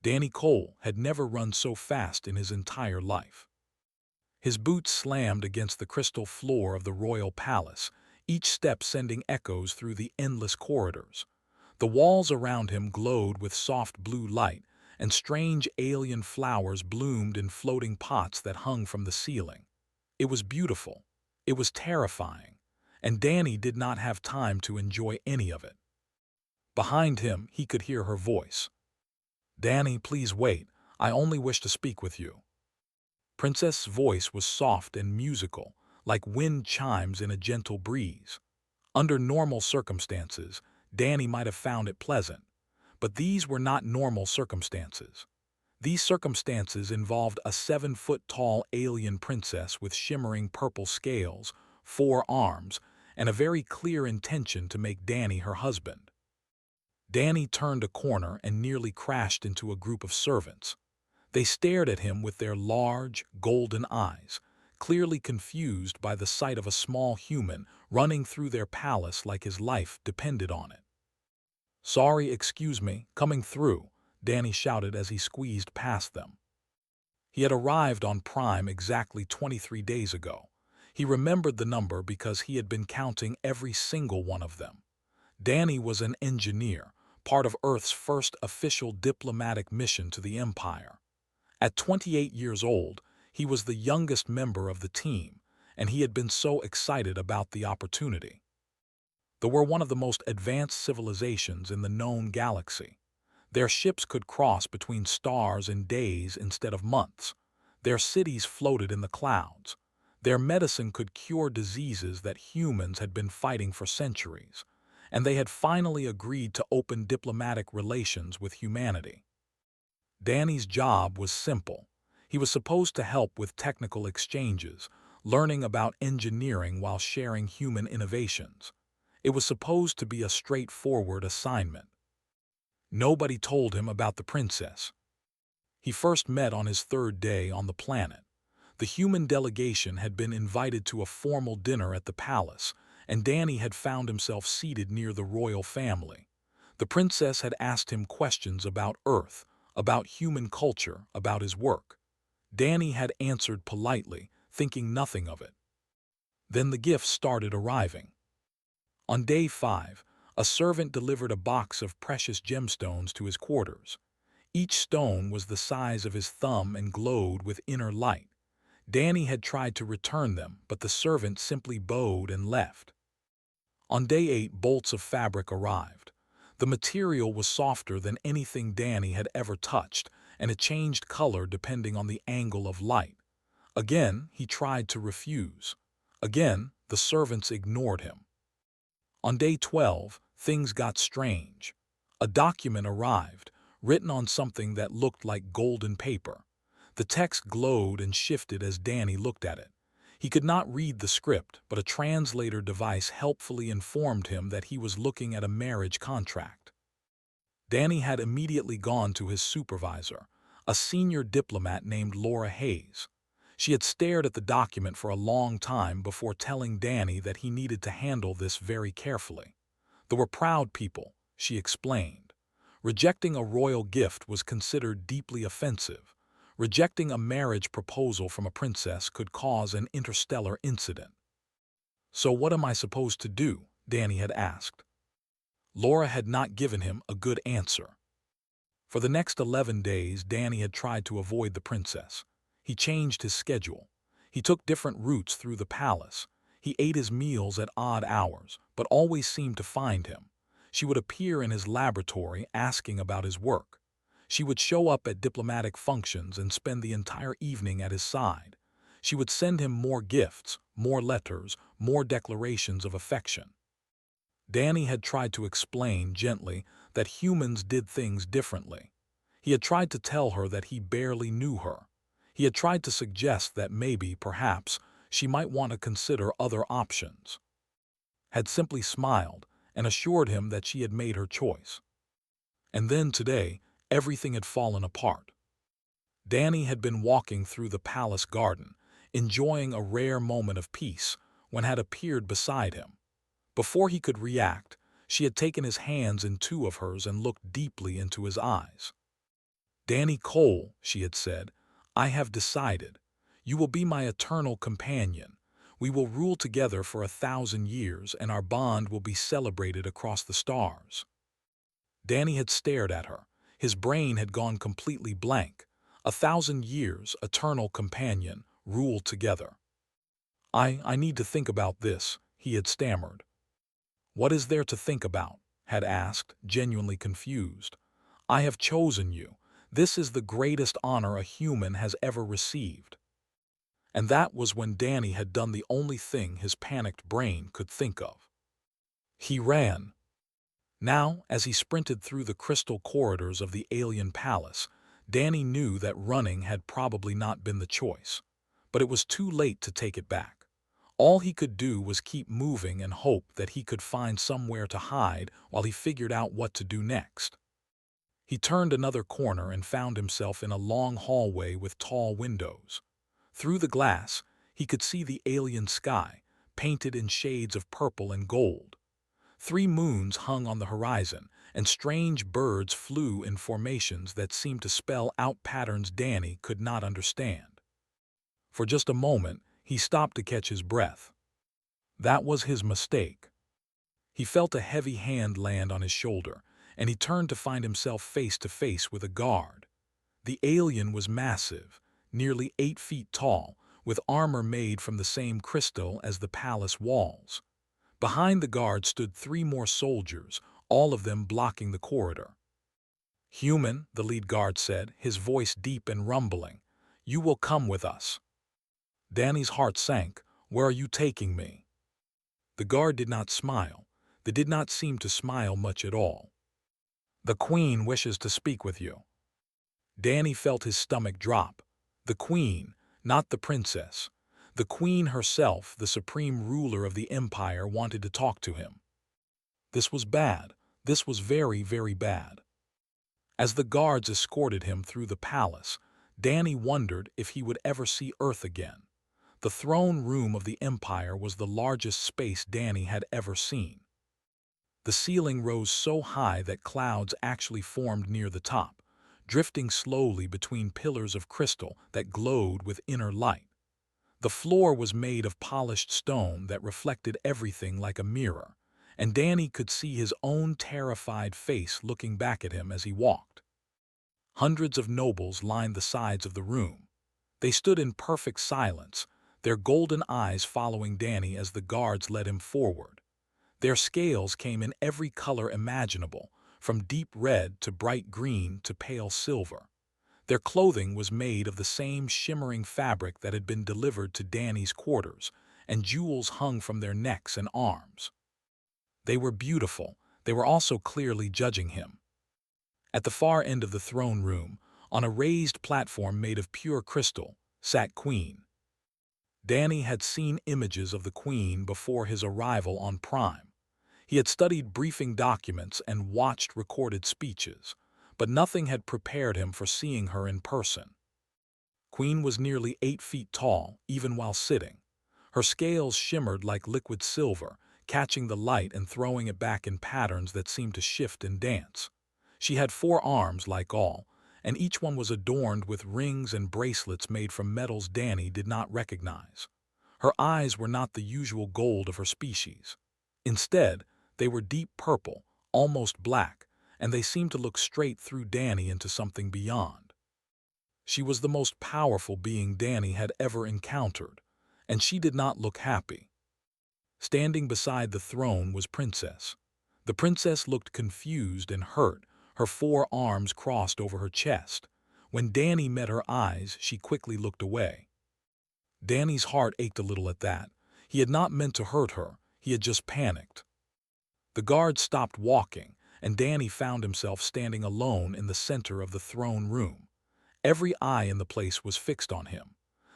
Danny Cole had never run so fast in his entire life. His boots slammed against the crystal floor of the royal palace, each step sending echoes through the endless corridors. The walls around him glowed with soft blue light, and strange alien flowers bloomed in floating pots that hung from the ceiling. It was beautiful. It was terrifying. And Danny did not have time to enjoy any of it. Behind him, he could hear her voice. "Danny, please wait. I only wish to speak with you." Princess's voice was soft and musical, like wind chimes in a gentle breeze. Under normal circumstances, Danny might have found it pleasant. But these were not normal circumstances. These circumstances involved a 7-foot-tall alien princess with shimmering purple scales, 4 arms, and a very clear intention to make Danny her husband. Danny turned a corner and nearly crashed into a group of servants. They stared at him with their large, golden eyes, clearly confused by the sight of a small human running through their palace like his life depended on it. "Sorry, excuse me, coming through," Danny shouted as he squeezed past them. He had arrived on Prime exactly 23 days ago. He remembered the number because he had been counting every single one of them. Danny was an engineer, part of Earth's first official diplomatic mission to the Empire. At 28 years old, he was the youngest member of the team, and he had been so excited about the opportunity. They were one of the most advanced civilizations in the known galaxy. Their ships could cross between stars in days instead of months. Their cities floated in the clouds. Their medicine could cure diseases that humans had been fighting for centuries, and they had finally agreed to open diplomatic relations with humanity. Danny's job was simple. He was supposed to help with technical exchanges, learning about engineering while sharing human innovations. It was supposed to be a straightforward assignment. Nobody told him about the princess. He first met on his 3rd day on the planet. The human delegation had been invited to a formal dinner at the palace, and Danny had found himself seated near the royal family. The princess had asked him questions about Earth, about human culture, about his work. Danny had answered politely, thinking nothing of it. Then the gifts started arriving. On day 5, a servant delivered a box of precious gemstones to his quarters. Each stone was the size of his thumb and glowed with inner light. Danny had tried to return them, but the servant simply bowed and left. On day 8, bolts of fabric arrived. The material was softer than anything Danny had ever touched, and it changed color depending on the angle of light. Again, he tried to refuse. Again, the servants ignored him. On day 12, things got strange. A document arrived, written on something that looked like golden paper. The text glowed and shifted as Danny looked at it. He could not read the script, but a translator device helpfully informed him that he was looking at a marriage contract. Danny had immediately gone to his supervisor, a senior diplomat named Laura Hayes. She had stared at the document for a long time before telling Danny that he needed to handle this very carefully. They were proud people, she explained. Rejecting a royal gift was considered deeply offensive. Rejecting a marriage proposal from a princess could cause an interstellar incident. "So what am I supposed to do?" Danny had asked. Laura had not given him a good answer. For the next 11 days, Danny had tried to avoid the princess. He changed his schedule. He took different routes through the palace. He ate his meals at odd hours, but always seemed to find him. She would appear in his laboratory asking about his work. She would show up at diplomatic functions and spend the entire evening at his side. She would send him more gifts, more letters, more declarations of affection. Danny had tried to explain gently that humans did things differently. He had tried to tell her that he barely knew her. He had tried to suggest that maybe, perhaps, she might want to consider other options. Had simply smiled and assured him that she had made her choice. And then today, everything had fallen apart. Danny had been walking through the palace garden, enjoying a rare moment of peace, when had appeared beside him. Before he could react, she had taken his hands in 2 of hers and looked deeply into his eyes. "Danny Cole," she had said, "I have decided. You will be my eternal companion. We will rule together for 1,000 years, and our bond will be celebrated across the stars." Danny had stared at her. His brain had gone completely blank. 1,000 years, eternal companion, rule together. I need to think about this," he had stammered. "What is there to think about?" had asked, genuinely confused. "I have chosen you. This is the greatest honor a human has ever received." And that was when Danny had done the only thing his panicked brain could think of. He ran. Now, as he sprinted through the crystal corridors of the alien palace, Danny knew that running had probably not been the choice. But it was too late to take it back. All he could do was keep moving and hope that he could find somewhere to hide while he figured out what to do next. He turned another corner and found himself in a long hallway with tall windows. Through the glass, he could see the alien sky, painted in shades of purple and gold. 3 moons hung on the horizon, and strange birds flew in formations that seemed to spell out patterns Danny could not understand. For just a moment, he stopped to catch his breath. That was his mistake. He felt a heavy hand land on his shoulder, and he turned to find himself face to face with a guard. The alien was massive, nearly 8 feet tall, with armor made from the same crystal as the palace walls. Behind the guard stood 3 more soldiers, all of them blocking the corridor. "Human," the lead guard said, his voice deep and rumbling, "you will come with us." Danny's heart sank. "Where are you taking me?" The guard did not smile. They did not seem to smile much at all. "The Queen wishes to speak with you." Danny felt his stomach drop. The Queen, not the princess. The Queen herself, the supreme ruler of the empire, wanted to talk to him. This was bad. This was very, very bad. As the guards escorted him through the palace, Danny wondered if he would ever see Earth again. The throne room of the empire was the largest space Danny had ever seen. The ceiling rose so high that clouds actually formed near the top, drifting slowly between pillars of crystal that glowed with inner light. The floor was made of polished stone that reflected everything like a mirror, and Danny could see his own terrified face looking back at him as he walked. Hundreds of nobles lined the sides of the room. They stood in perfect silence, their golden eyes following Danny as the guards led him forward. Their scales came in every color imaginable, from deep red to bright green to pale silver. Their clothing was made of the same shimmering fabric that had been delivered to Danny's quarters, and jewels hung from their necks and arms. They were beautiful. They were also clearly judging him. At the far end of the throne room, on a raised platform made of pure crystal, sat Queen. Danny had seen images of the Queen before his arrival on Prime. He had studied briefing documents and watched recorded speeches, but nothing had prepared him for seeing her in person. Queen was nearly 8 feet tall, even while sitting. Her scales shimmered like liquid silver, catching the light and throwing it back in patterns that seemed to shift and dance. She had 4 arms like all, and each one was adorned with rings and bracelets made from metals Danny did not recognize. Her eyes were not the usual gold of her species. Instead, they were deep purple, almost black, and they seemed to look straight through Danny into something beyond. She was the most powerful being Danny had ever encountered, and she did not look happy. Standing beside the throne was Princess. The princess looked confused and hurt, her 4 arms crossed over her chest. When Danny met her eyes, she quickly looked away. Danny's heart ached a little at that. He had not meant to hurt her, he had just panicked. The guards stopped walking, and Danny found himself standing alone in the center of the throne room. Every eye in the place was fixed on him.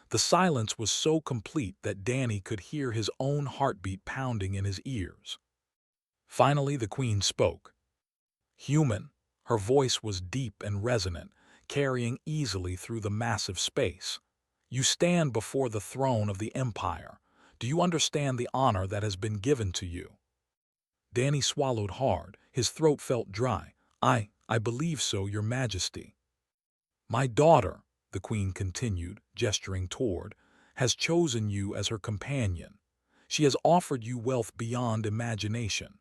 The silence was so complete that Danny could hear his own heartbeat pounding in his ears. Finally, the Queen spoke. "Human." Her voice was deep and resonant, carrying easily through the massive space. "You stand before the throne of the Empire. Do you understand the honor that has been given to you?" Danny swallowed hard. His throat felt dry. I believe so, Your Majesty." My daughter, the queen continued, gesturing toward, has chosen you as her companion. She has offered you wealth beyond imagination.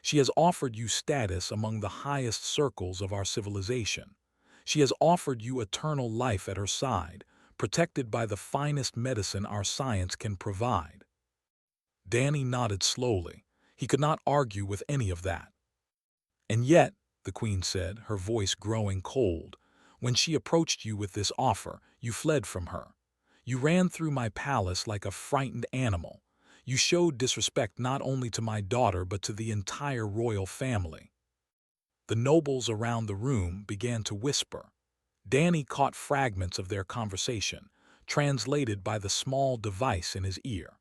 She has offered you status among the highest circles of our civilization. She has offered you eternal life at her side, protected by the finest medicine our science can provide. Danny nodded slowly. He could not argue with any of that. And yet, the queen said, her voice growing cold, when she approached you with this offer, you fled from her. You ran through my palace like a frightened animal. You showed disrespect not only to my daughter but to the entire royal family. The nobles around the room began to whisper. Danny caught fragments of their conversation, translated by the small device in his ear.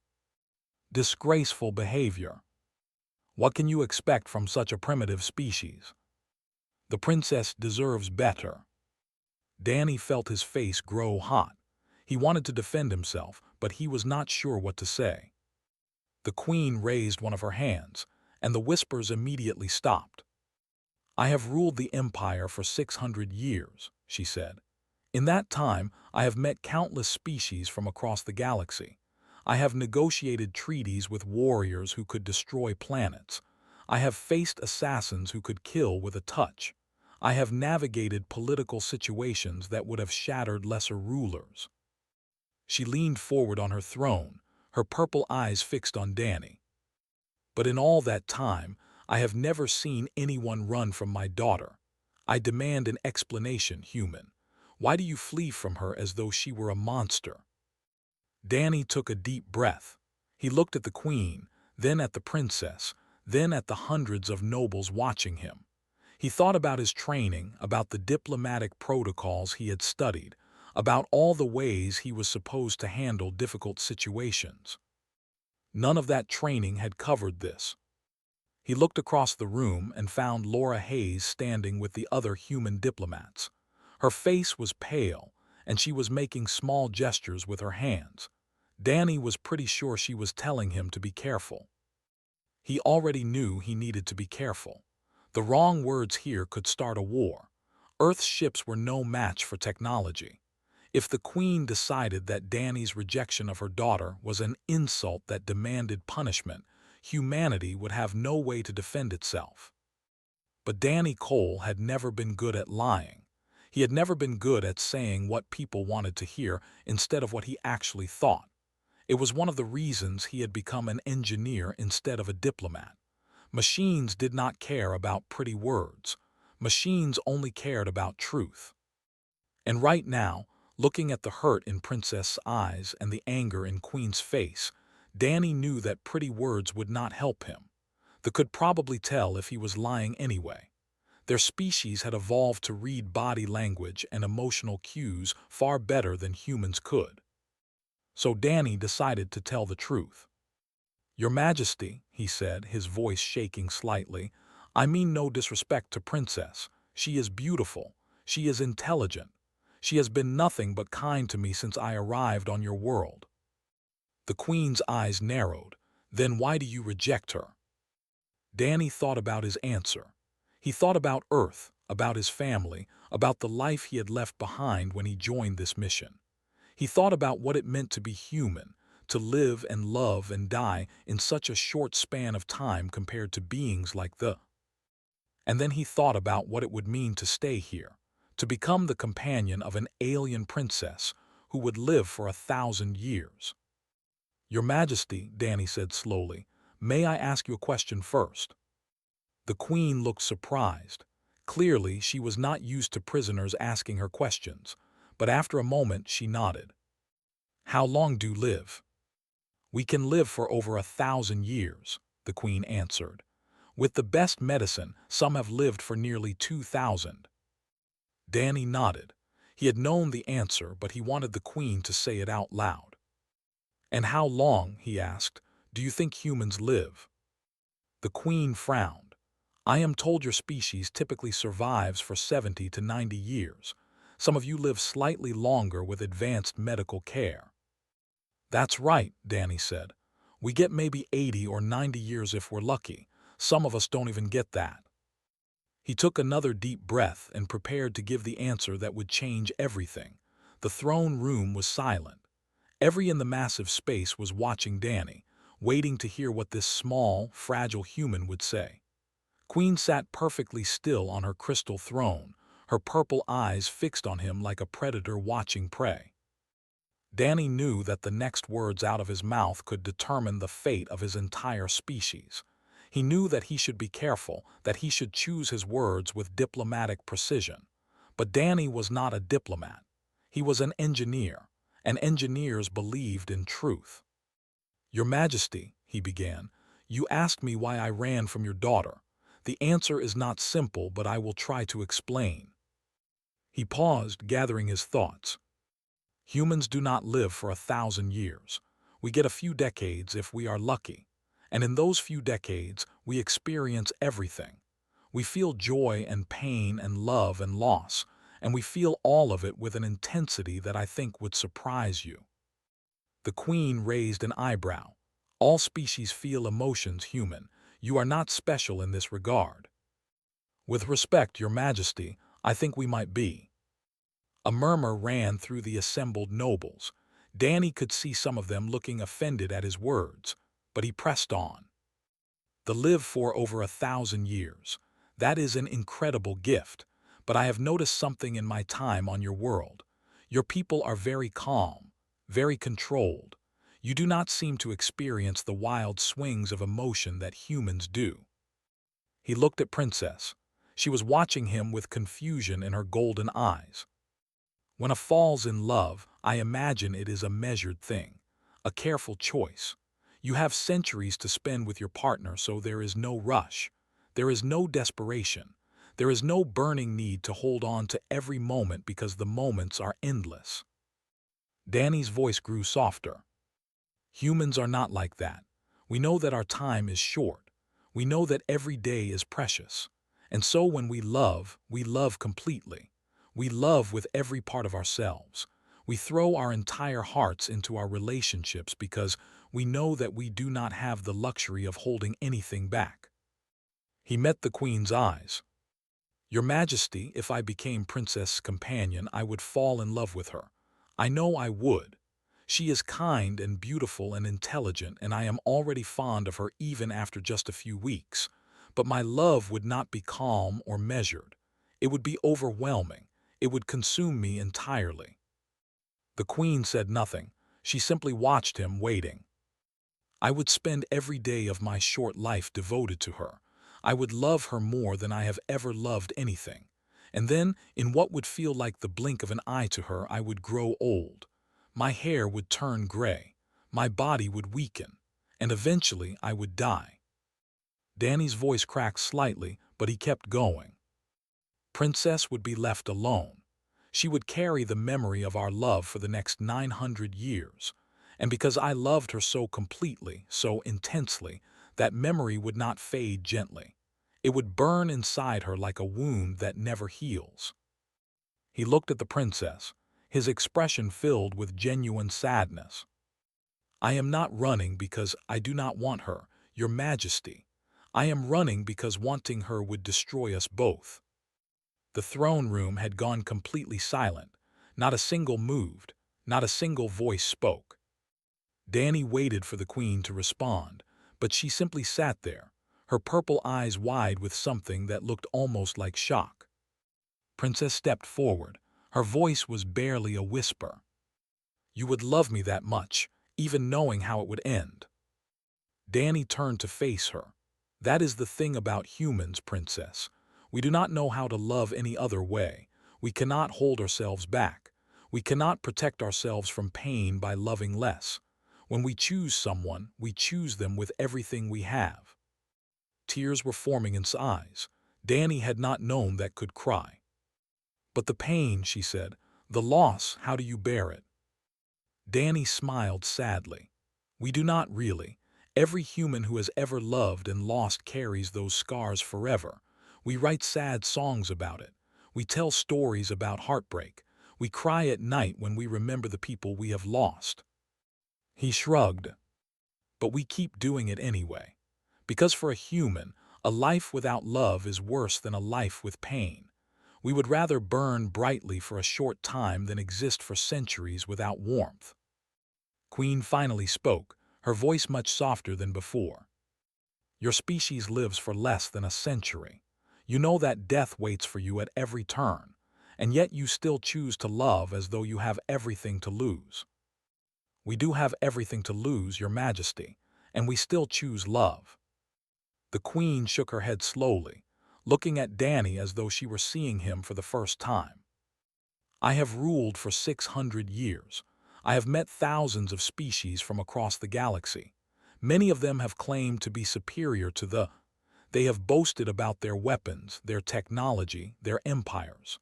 Disgraceful behavior. What can you expect from such a primitive species? The princess deserves better. Danny felt his face grow hot. He wanted to defend himself, but he was not sure what to say. The queen raised one of her hands, and the whispers immediately stopped. I have ruled the empire for 600 years, she said. In that time, I have met countless species from across the galaxy. I have negotiated treaties with warriors who could destroy planets. I have faced assassins who could kill with a touch. I have navigated political situations that would have shattered lesser rulers. She leaned forward on her throne, her purple eyes fixed on Danny. But in all that time, I have never seen anyone run from my daughter. I demand an explanation, human. Why do you flee from her as though she were a monster? Danny took a deep breath. He looked at the queen, then at the princess, then at the hundreds of nobles watching him. He thought about his training, about the diplomatic protocols he had studied, about all the ways he was supposed to handle difficult situations. None of that training had covered this. He looked across the room and found Laura Hayes standing with the other human diplomats. Her face was pale, and she was making small gestures with her hands. Danny was pretty sure she was telling him to be careful. He already knew he needed to be careful. The wrong words here could start a war. Earth's ships were no match for technology. If the queen decided that Danny's rejection of her daughter was an insult that demanded punishment, humanity would have no way to defend itself. But Danny Cole had never been good at lying. He had never been good at saying what people wanted to hear instead of what he actually thought. It was one of the reasons he had become an engineer instead of a diplomat. Machines did not care about pretty words. Machines only cared about truth. And right now, looking at the hurt in Princess' eyes and the anger in Queen's face, Danny knew that pretty words would not help him. They could probably tell if he was lying anyway. Their species had evolved to read body language and emotional cues far better than humans could. So Danny decided to tell the truth. Your Majesty, he said, his voice shaking slightly, I mean no disrespect to Princess. She is beautiful. She is intelligent. She has been nothing but kind to me since I arrived on your world. The Queen's eyes narrowed. Then why do you reject her? Danny thought about his answer. He thought about Earth, about his family, about the life he had left behind when he joined this mission. He thought about what it meant to be human, to live and love and die in such a short span of time compared to beings like the. And then he thought about what it would mean to stay here, to become the companion of an alien princess who would live for 1,000 years. Your Majesty, Danny said slowly, may I ask you a question first? The Queen looked surprised. Clearly, she was not used to prisoners asking her questions, but after a moment she nodded. How long do you live? We can live for over 1,000 years, the Queen answered. With the best medicine, some have lived for nearly 2,000. Danny nodded. He had known the answer, but he wanted the Queen to say it out loud. And how long, he asked, do you think humans live? The Queen frowned. I am told your species typically survives for 70 to 90 years. Some of you live slightly longer with advanced medical care. That's right, Danny said. We get maybe 80 or 90 years if we're lucky. Some of us don't even get that. He took another deep breath and prepared to give the answer that would change everything. The throne room was silent. Every in the massive space was watching Danny, waiting to hear what this small, fragile human would say. Queen sat perfectly still on her crystal throne, her purple eyes fixed on him like a predator watching prey. Danny knew that the next words out of his mouth could determine the fate of his entire species. He knew that he should be careful, that he should choose his words with diplomatic precision. But Danny was not a diplomat. He was an engineer, and engineers believed in truth. "Your Majesty," he began, "you asked me why I ran from your daughter. The answer is not simple, but I will try to explain." He paused, gathering his thoughts. Humans do not live for 1,000 years. We get a few decades if we are lucky. And in those few decades, we experience everything. We feel joy and pain and love and loss, and we feel all of it with an intensity that I think would surprise you. The Queen raised an eyebrow. "All species feel emotions, human. You are not special in this regard." "With respect, Your Majesty, I think we might be." A murmur ran through the assembled nobles. Danny could see some of them looking offended at his words, but he pressed on. "To live for over 1,000 years. That is an incredible gift, but I have noticed something in my time on your world. Your people are very calm, very controlled. You do not seem to experience the wild swings of emotion that humans do." He looked at Princess. She was watching him with confusion in her golden eyes. "When a falls in love, I imagine it is a measured thing, a careful choice. You have centuries to spend with your partner, so there is no rush. There is no desperation. There is no burning need to hold on to every moment because the moments are endless." Danny's voice grew softer. "Humans are not like that. We know that our time is short. We know that every day is precious. And so when we love completely. We love with every part of ourselves. We throw our entire hearts into our relationships because we know that we do not have the luxury of holding anything back." He met the Queen's eyes. "Your Majesty, if I became Princess' companion, I would fall in love with her. I know I would. She is kind and beautiful and intelligent, and I am already fond of her even after just a few weeks. But my love would not be calm or measured. It would be overwhelming. It would consume me entirely." The Queen said nothing. She simply watched him, waiting. "I would spend every day of my short life devoted to her. I would love her more than I have ever loved anything. And then, in what would feel like the blink of an eye to her, I would grow old. My hair would turn gray. My body would weaken. And eventually I would die." Danny's voice cracked slightly, but he kept going. "Princess would be left alone. She would carry the memory of our love for the next 900 years. And because I loved her so completely, so intensely, that memory would not fade gently. It would burn inside her like a wound that never heals." He looked at the princess, his expression filled with genuine sadness. "I am not running because I do not want her, Your Majesty. I am running because wanting her would destroy us both." The throne room had gone completely silent. Not a single moved, not a single voice spoke. Danny waited for the Queen to respond, but she simply sat there, her purple eyes wide with something that looked almost like shock. Princess stepped forward. Her voice was barely a whisper. "You would love me that much, even knowing how it would end." Danny turned to face her. "That is the thing about humans, Princess. We do not know how to love any other way. We cannot hold ourselves back. We cannot protect ourselves from pain by loving less. When we choose someone, we choose them with everything we have." Tears were forming in his eyes. Danny had not known that could cry. "But the pain," she said, "the loss, how do you bear it?" Danny smiled sadly. "We do not really. Every human who has ever loved and lost carries those scars forever. We write sad songs about it. We tell stories about heartbreak. We cry at night when we remember the people we have lost." He shrugged. "But we keep doing it anyway. Because for a human, A life without love is worse than a life with pain. We would rather burn brightly for a short time than exist for centuries without warmth. Queen finally spoke, her voice much softer than before. Your species lives for less than a century. You know that death waits for you at every turn, and yet you still choose to love as though you have everything to lose. We do have everything to lose, Your Majesty, and we still choose love. The Queen shook her head slowly, looking at Danny as though she were seeing him for the first time. I have ruled for 600 years. I have met thousands of species from across the galaxy. Many of them have claimed to be superior to the. They have boasted about their weapons, their technology, their empires.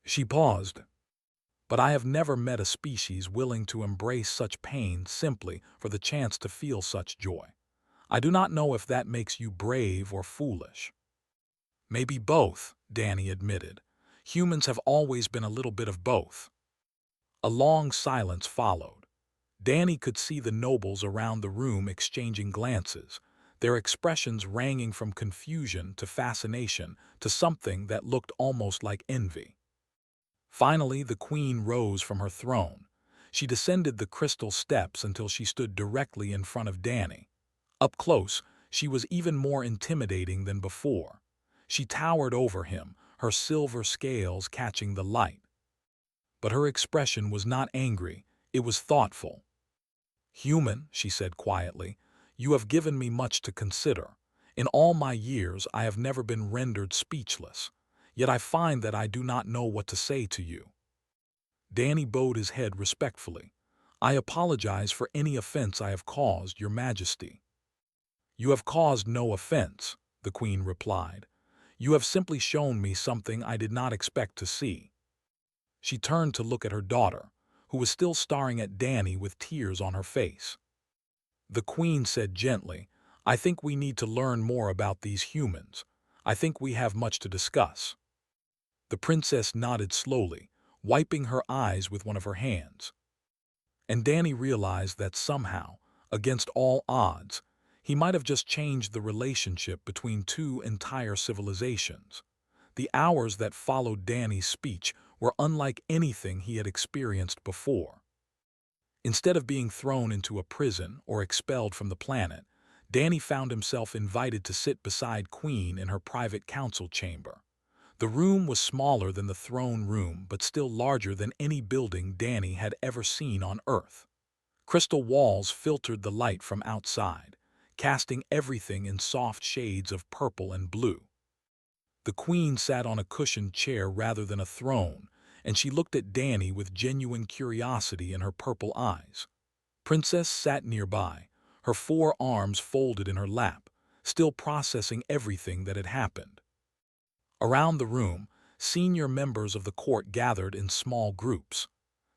She paused. But I have never met a species willing to embrace such pain simply for the chance to feel such joy. I do not know if that makes you brave or foolish. Maybe both, Danny admitted. Humans have always been a little bit of both. A long silence followed. Danny could see the nobles around the room exchanging glances, their expressions ranging from confusion to fascination to something that looked almost like envy. Finally, the Queen rose from her throne. She descended the crystal steps until she stood directly in front of Danny. Up close, she was even more intimidating than before. She towered over him, her silver scales catching the light. But her expression was not angry, it was thoughtful. "Human," she said quietly, "you have given me much to consider. In all my years I have never been rendered speechless. Yet I find that I do not know what to say to you." Danny bowed his head respectfully. "I apologize for any offense I have caused, Your Majesty." "You have caused no offense," the Queen replied. "You have simply shown me something I did not expect to see." She turned to look at her daughter, who was still staring at Danny with tears on her face. The Queen said gently, "I think we need to learn more about these humans. I think we have much to discuss." The princess nodded slowly, wiping her eyes with one of her hands. And Danny realized that somehow, against all odds, he might have just changed the relationship between two entire civilizations. The hours that followed Danny's speech were unlike anything he had experienced before. Instead of being thrown into a prison or expelled from the planet, Danny found himself invited to sit beside Queen in her private council chamber. The room was smaller than the throne room, but still larger than any building Danny had ever seen on Earth. Crystal walls filtered the light from outside, casting everything in soft shades of purple and blue. The Queen sat on a cushioned chair rather than a throne, and she looked at Danny with genuine curiosity in her purple eyes. Princess sat nearby, her 4 arms folded in her lap, still processing everything that had happened. Around the room, senior members of the court gathered in small groups.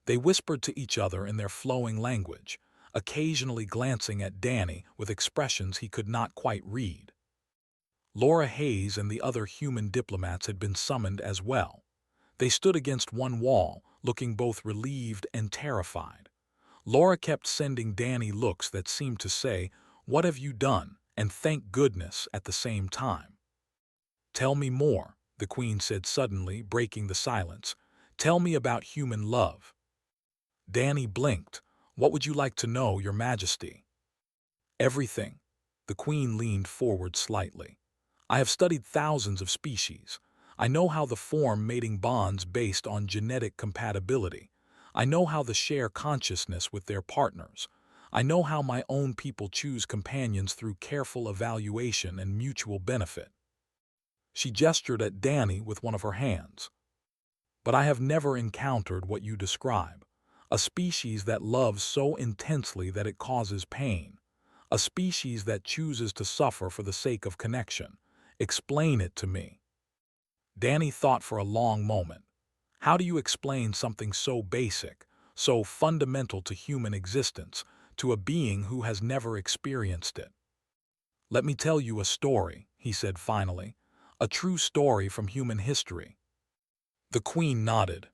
They whispered to each other in their flowing language, occasionally glancing at Danny with expressions he could not quite read. Laura Hayes and the other human diplomats had been summoned as well. They stood against one wall, looking both relieved and terrified. Laura kept sending Danny looks that seemed to say, "What have you done?" and "Thank goodness" at the same time. "Tell me more," the Queen said suddenly, breaking the silence. "Tell me about human love." Danny blinked. "What would you like to know, Your Majesty?" "Everything." The Queen leaned forward slightly. "I have studied thousands of species. I know how they form mating bonds based on genetic compatibility. I know how they share consciousness with their partners. I know how my own people choose companions through careful evaluation and mutual benefit." She gestured at Danny with one of her hands. "But I have never encountered what you describe. A species that loves so intensely that it causes pain. A species that chooses to suffer for the sake of connection. Explain it to me." Danny thought for a long moment. How do you explain something so basic, so fundamental to human existence, to a being who has never experienced it? "Let me tell you a story," he said finally. "A true story from human history." The Queen nodded.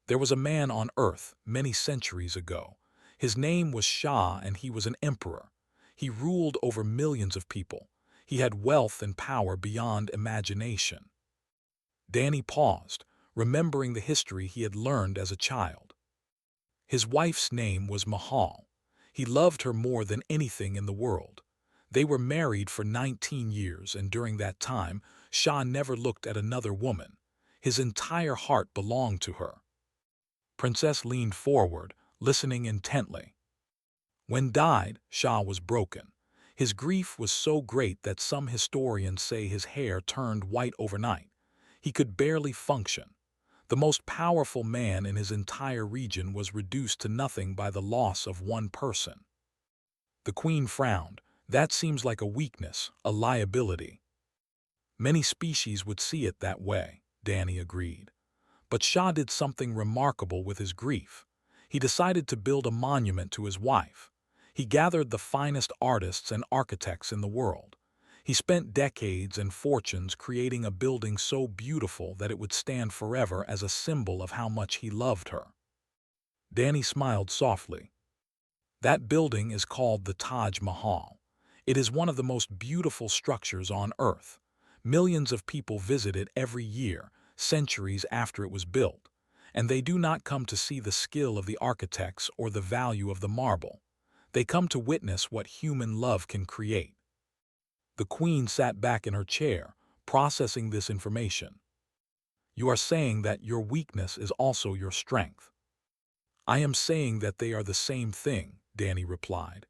"There was a man on Earth many centuries ago. His name was Shah and he was an emperor. He ruled over millions of people. He had wealth and power beyond imagination. Danny paused, remembering the history he had learned as a child. His wife's name was Mahal. He loved her more than anything in the world. They were married for 19 years, and during that time, Shah never looked at another woman. His entire heart belonged to her. Princess leaned forward, listening intently. When died, Shah was broken. His grief was so great that some historians say his hair turned white overnight. He could barely function. The most powerful man in his entire region was reduced to nothing by the loss of one person. The queen frowned. That seems like a weakness, a liability. Many species would see it that way, Danny agreed. But Shah did something remarkable with his grief. He decided to build a monument to his wife. He gathered the finest artists and architects in the world. He spent decades and fortunes creating a building so beautiful that it would stand forever as a symbol of how much he loved her. Danny smiled softly. That building is called the Taj Mahal. It is one of the most beautiful structures on Earth. Millions of people visit it every year, centuries after it was built, and they do not come to see the skill of the architects or the value of the marble. They come to witness what human love can create. The queen sat back in her chair, processing this information. You are saying that your weakness is also your strength. I am saying that they are the same thing, Danny replied.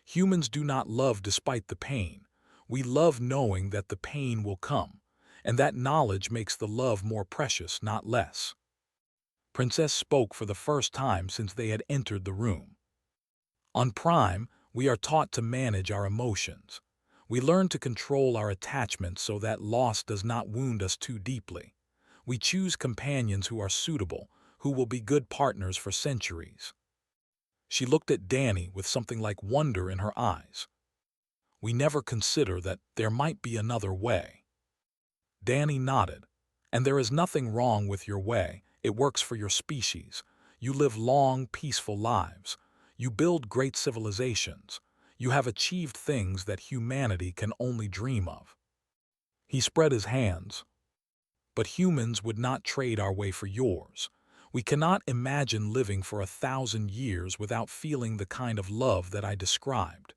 Humans do not love despite the pain. We love knowing that the pain will come, and that knowledge makes the love more precious, not less. Princess spoke for the first time since they had entered the room. On Prime, we are taught to manage our emotions. We learn to control our attachments so that loss does not wound us too deeply. We choose companions who are suitable, who will be good partners for centuries. She looked at Danny with something like wonder in her eyes. We never consider that there might be another way. Danny nodded. And there is nothing wrong with your way. It works for your species. You live long, peaceful lives. You build great civilizations. You have achieved things that humanity can only dream of. He spread his hands. But humans would not trade our way for yours. We cannot imagine living for 1,000 years without feeling the kind of love that I described.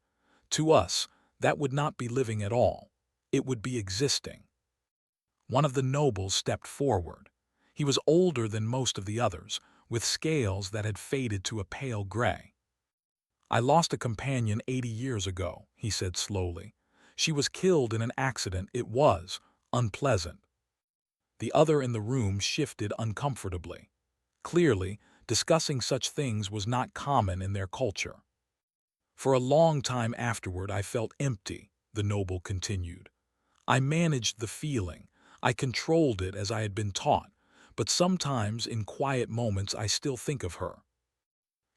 To us, that would not be living at all. It would be existing. One of the nobles stepped forward. He was older than most of the others, with scales that had faded to a pale gray. I lost a companion 80 years ago, he said slowly. She was killed in an accident. It was unpleasant. The other in the room shifted uncomfortably. Clearly, discussing such things was not common in their culture. For a long time afterward, I felt empty, the noble continued. I managed the feeling. I controlled it as I had been taught, but sometimes in quiet moments I still think of her.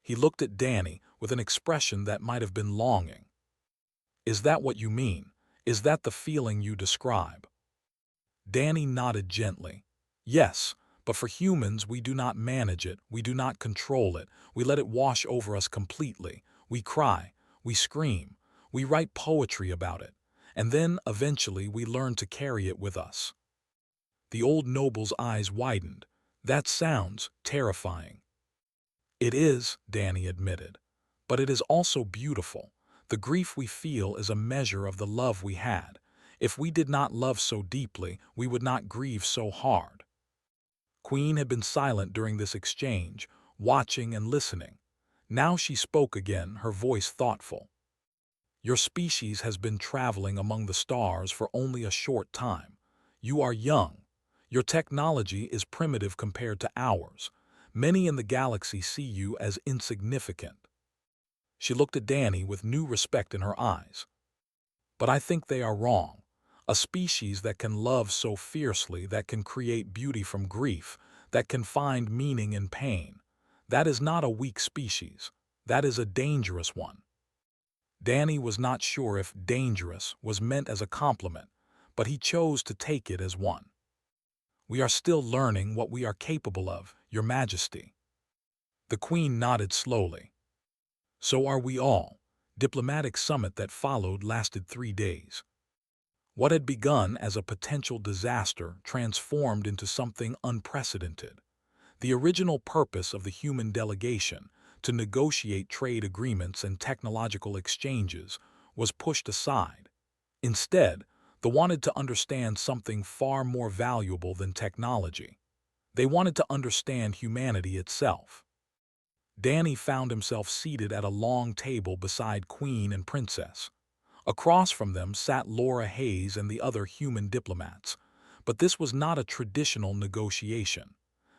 He looked at Danny with an expression that might have been longing. Is that what you mean? Is that the feeling you describe? Danny nodded gently. Yes, but for humans we do not manage it, we do not control it, we let it wash over us completely. We cry, we scream, we write poetry about it, and then eventually we learn to carry it with us. The old noble's eyes widened. That sounds terrifying. It is, Danny admitted, but it is also beautiful. The grief we feel is a measure of the love we had. If we did not love so deeply, we would not grieve so hard. Queen had been silent during this exchange, watching and listening. Now she spoke again, her voice thoughtful. Your species has been traveling among the stars for only a short time. You are young. Your technology is primitive compared to ours. Many in the galaxy see you as insignificant. She looked at Danny with new respect in her eyes. But I think they are wrong. A species that can love so fiercely, that can create beauty from grief, that can find meaning in pain, that is not a weak species. That is a dangerous one. Danny was not sure if dangerous was meant as a compliment, but he chose to take it as one. We are still learning what we are capable of, Your Majesty. The Queen nodded slowly. So are we all. Diplomatic summit that followed lasted 3 days. What had begun as a potential disaster transformed into something unprecedented. The original purpose of the human delegation, to negotiate trade agreements and technological exchanges, was pushed aside. Instead, they wanted to understand something far more valuable than technology. They wanted to understand humanity itself. Danny found himself seated at a long table beside Queen and Princess. Across from them sat Laura Hayes and the other human diplomats. But this was not a traditional negotiation.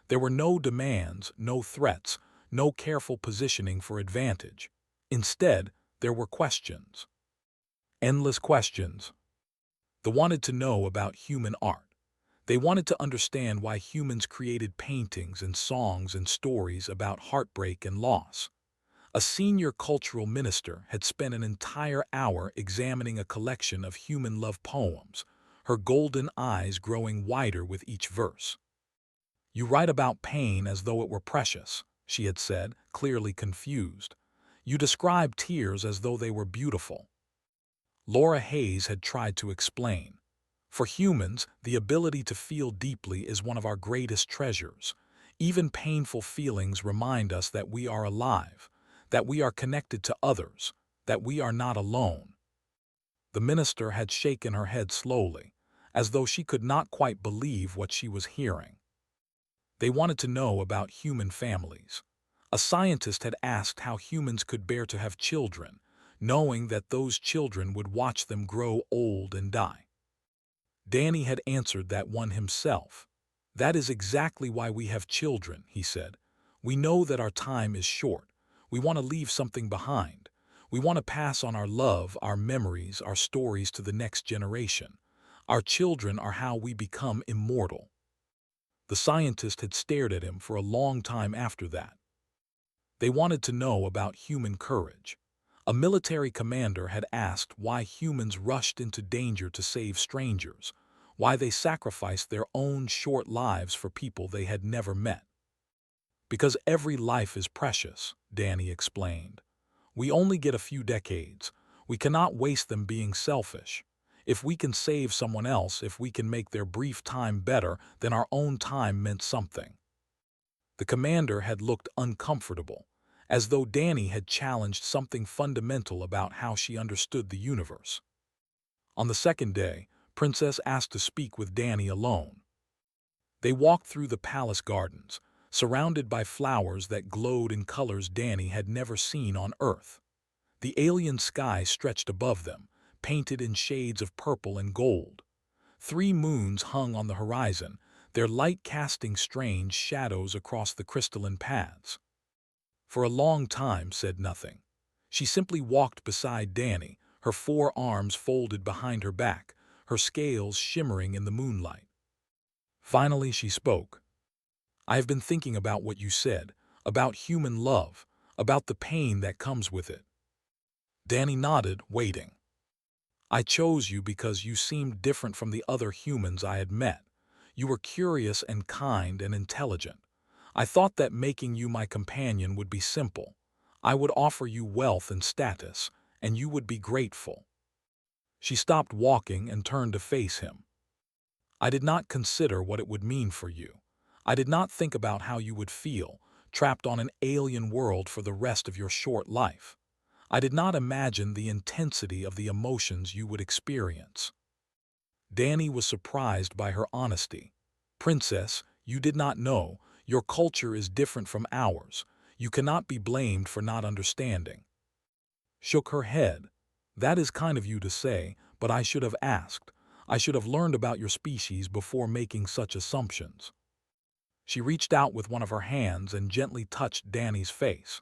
There were no demands, no threats, no careful positioning for advantage. Instead, there were questions. Endless questions. They wanted to know about human art. They wanted to understand why humans created paintings and songs and stories about heartbreak and loss. A senior cultural minister had spent an entire hour examining a collection of human love poems, her golden eyes growing wider with each verse. "You write about pain as though it were precious," she had said, clearly confused. "You describe tears as though they were beautiful." Laura Hayes had tried to explain. For humans, the ability to feel deeply is one of our greatest treasures. Even painful feelings remind us that we are alive, that we are connected to others, that we are not alone. The minister had shaken her head slowly, as though she could not quite believe what she was hearing. They wanted to know about human families. A scientist had asked how humans could bear to have children, knowing that those children would watch them grow old and die. Danny had answered that one himself. "That is exactly why we have children," he said. "We know that our time is short. We want to leave something behind. We want to pass on our love, our memories, our stories to the next generation. Our children are how we become immortal." The scientist had stared at him for a long time after that. They wanted to know about human courage. A military commander had asked why humans rushed into danger to save strangers, why they sacrificed their own short lives for people they had never met. "Because every life is precious," Danny explained. "We only get a few decades. We cannot waste them being selfish. If we can save someone else, if we can make their brief time better, then our own time meant something." The commander had looked uncomfortable, as though Danny had challenged something fundamental about how she understood the universe. On the second day, Princess asked to speak with Danny alone. They walked through the palace gardens, surrounded by flowers that glowed in colors Danny had never seen on Earth. The alien sky stretched above them, painted in shades of purple and gold. 3 moons hung on the horizon, their light casting strange shadows across the crystalline paths. For a long time said nothing. She simply walked beside Danny, her 4 arms folded behind her back, her scales shimmering in the moonlight. Finally she spoke. "I have been thinking about what you said, about human love, about the pain that comes with it." Danny nodded, waiting. "I chose you because you seemed different from the other humans I had met. You were curious and kind and intelligent. I thought that making you my companion would be simple. I would offer you wealth and status, and you would be grateful." She stopped walking and turned to face him. "I did not consider what it would mean for you. I did not think about how you would feel, trapped on an alien world for the rest of your short life. I did not imagine the intensity of the emotions you would experience." Danny was surprised by her honesty. "Princess, you did not know. Your culture is different from ours. You cannot be blamed for not understanding." Shook her head. "That is kind of you to say, but I should have asked. I should have learned about your species before making such assumptions." She reached out with one of her hands and gently touched Danny's face.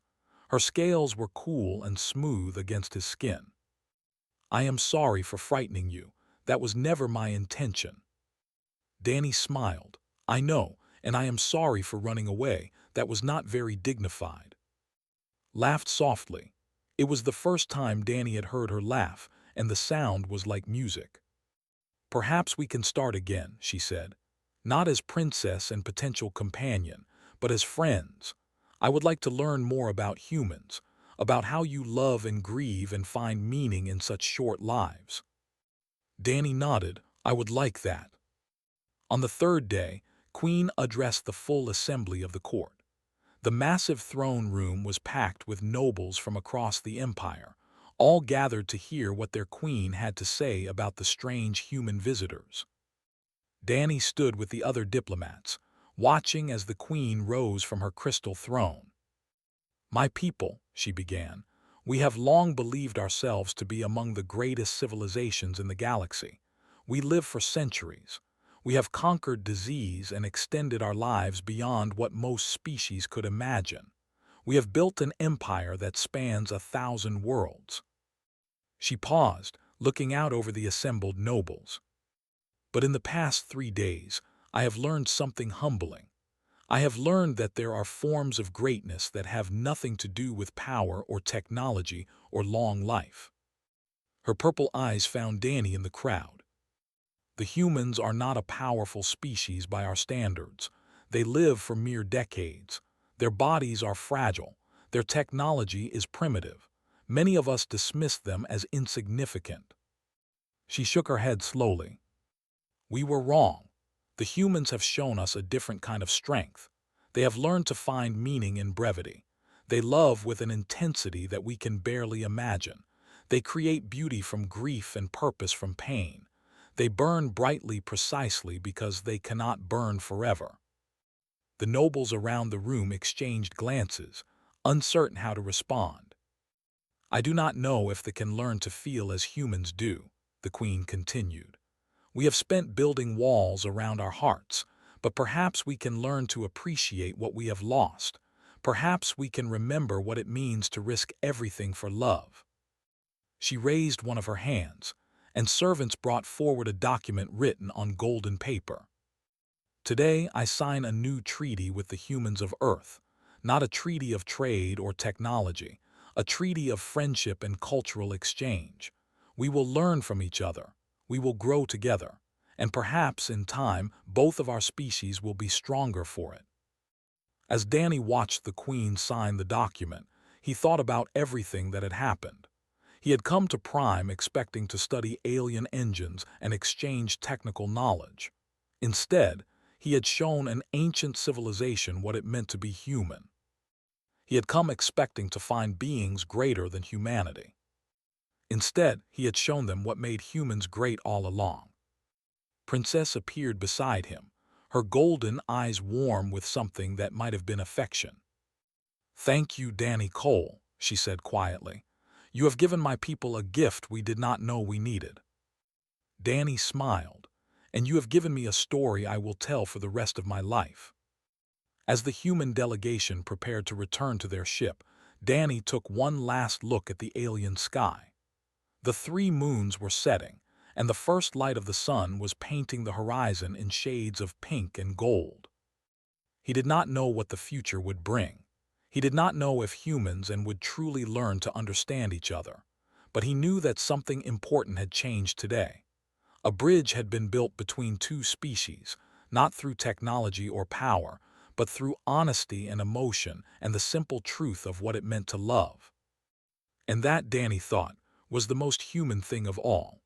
Her scales were cool and smooth against his skin. "I am sorry for frightening you. That was never my intention." Danny smiled. "I know, and I am sorry for running away. That was not very dignified." Laughed softly. It was the first time Danny had heard her laugh, and the sound was like music. "Perhaps we can start again," she said. "Not as princess and potential companion, but as friends. I would like to learn more about humans, about how you love and grieve and find meaning in such short lives." Danny nodded. I would like that. On the third day, Queen addressed the full assembly of the court. The massive throne room was packed with nobles from across the empire, all gathered to hear what their queen had to say about the strange human visitors. Danny stood with the other diplomats, watching as the queen rose from her crystal throne. My people, she began, we have long believed ourselves to be among the greatest civilizations in the galaxy. We live for centuries. We have conquered disease and extended our lives beyond what most species could imagine. We have built an empire that spans 1,000 worlds. She paused, looking out over the assembled nobles. But in the past 3 days, I have learned something humbling. I have learned that there are forms of greatness that have nothing to do with power or technology or long life. Her purple eyes found Danny in the crowd. The humans are not a powerful species by our standards. They live for mere decades. Their bodies are fragile. Their technology is primitive. Many of us dismiss them as insignificant. She shook her head slowly. We were wrong. The humans have shown us a different kind of strength. They have learned to find meaning in brevity. They love with an intensity that we can barely imagine. They create beauty from grief and purpose from pain. They burn brightly precisely because they cannot burn forever. The nobles around the room exchanged glances, uncertain how to respond. I do not know if they can learn to feel as humans do, the queen continued. We have spent building walls around our hearts, but perhaps we can learn to appreciate what we have lost. Perhaps we can remember what it means to risk everything for love. She raised one of her hands, and servants brought forward a document written on golden paper. Today I sign a new treaty with the humans of Earth, not a treaty of trade or technology, a treaty of friendship and cultural exchange. We will learn from each other. We will grow together, and perhaps in time both of our species will be stronger for it. As Danny watched the Queen sign the document, he thought about everything that had happened. He had come to Prime expecting to study alien engines and exchange technical knowledge. Instead, he had shown an ancient civilization what it meant to be human. He had come expecting to find beings greater than humanity. Instead, he had shown them what made humans great all along. Princess appeared beside him, her golden eyes warm with something that might have been affection. "Thank you, Danny Cole," she said quietly. "You have given my people a gift we did not know we needed." Danny smiled. "And you have given me a story I will tell for the rest of my life." As the human delegation prepared to return to their ship, Danny took one last look at the alien sky. The 3 moons were setting, and the first light of the sun was painting the horizon in shades of pink and gold. He did not know what the future would bring. He did not know if humans would truly learn to understand each other. But he knew that something important had changed today. A bridge had been built between 2 species, not through technology or power, but through honesty and emotion and the simple truth of what it meant to love. And that, Danny thought, was the most human thing of all.